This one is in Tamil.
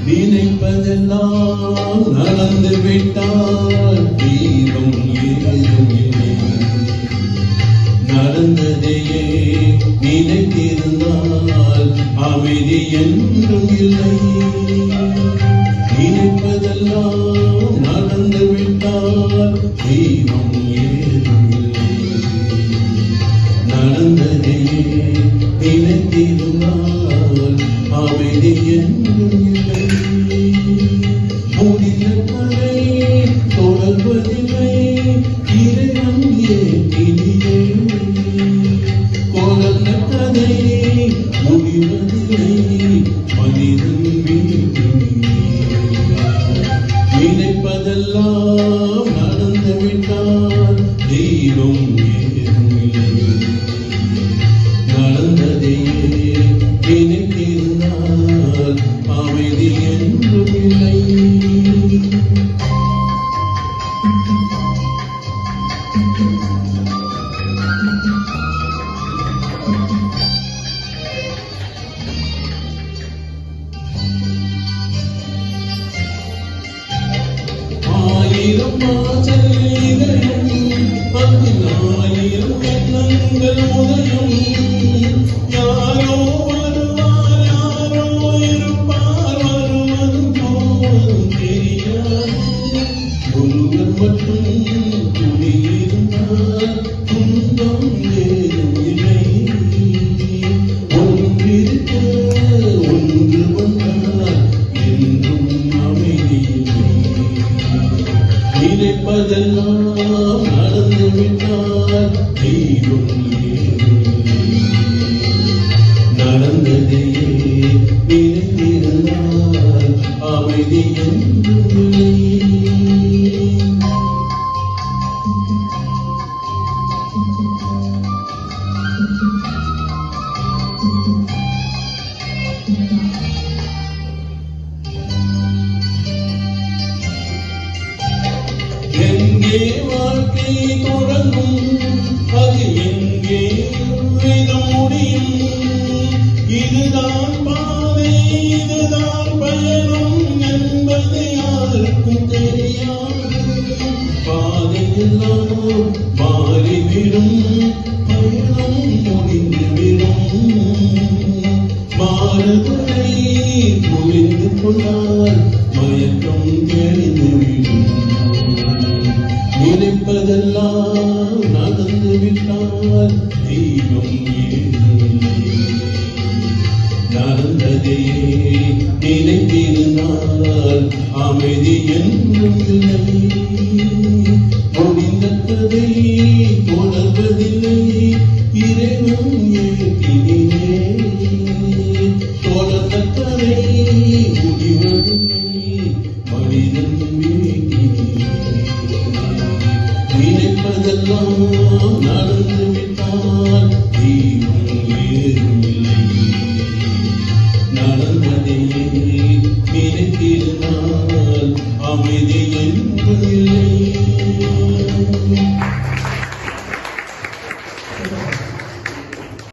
நினைப்பதெல்லாம் நடந்து விட்டால் தீரும் ஏதும் இல்லை. நடந்ததையே நினைத்திருந்தால் அமைதி என்றும் இல்லை. நினைப்பதெல்லாம் நடந்து விட்டால் தீரும் ஏதும் இல்லை. நடந்ததையே நினைத்திருந்தால் அமைதி என்றும் இல்லை. முடிந்த கதை தொடர்வதில்லை, இறைவன் ஏற்றினிலே. தொடர்ந்த கதை முடிவதில்லை, மனிதன் வீட்டினிலே. நினைப்பதெல்லாம் நடந்துவிட்டால் தெய்வம் ஏதும் இல்லை. நடந்ததையே நினைத்திருந்தால் அமைதி என்றும் இல்லை. ஆயிரம் வாசல் இதயம், அதில் ஆயிரம் எண்ணங்கள் உதயம். யாரோ வருவார், யாரோ இருப்பார், வருவதும் போவதும் தெரியாது. ஒருவர் மட்டும் குடியிருந்தால் துன்பம் ஏதும் இல்லை. ஒன்றிருக்க ஒன்று வந்தால் என்றும் அமைதி இல்லை. நினைப்பதெல்லாம் நடந்துவிட்டால் தெய்வம் ஏதும் இல்லை. நடந்ததையே நினைத்திருந்தால் அமைதி என்றும் இல்லை. எங்கே வாழ்க்கை தொடங்கும், அது எங்கே விதம் முடியும். இதுதான் பாதை, இதுதான் பயணம் என்பது யாருக்கும் தெரியாது. பாதையெல்லாம் மாறிவிடும், பயணம் முடிந்துவிடும். மாறுதலை புரிந்து கொண்டால் மயக்கம் தெரிந்துவிடும். நினைப்பதெல்லாம் நடந்துவிட்டால் தெய்வம் ஏதும் இல்லை. நடந்ததையே நினைத்திருந்தால் அமைதி என்றும் இல்லை. முடிந்த கதை தொடர்வதில்லை, இறைவன் ஏற்றினிலே. தொடர்ந்த கதை முடிவதில்லை, மனிதன் வீட்டினிலே. நினைப்பதெல்லாம் நடந்துவிட்டால் தெய்வம் ஏதும் இல்லை. நடந்ததையே நினைத்திருந்தால் அமைதி என்றும் இல்லை.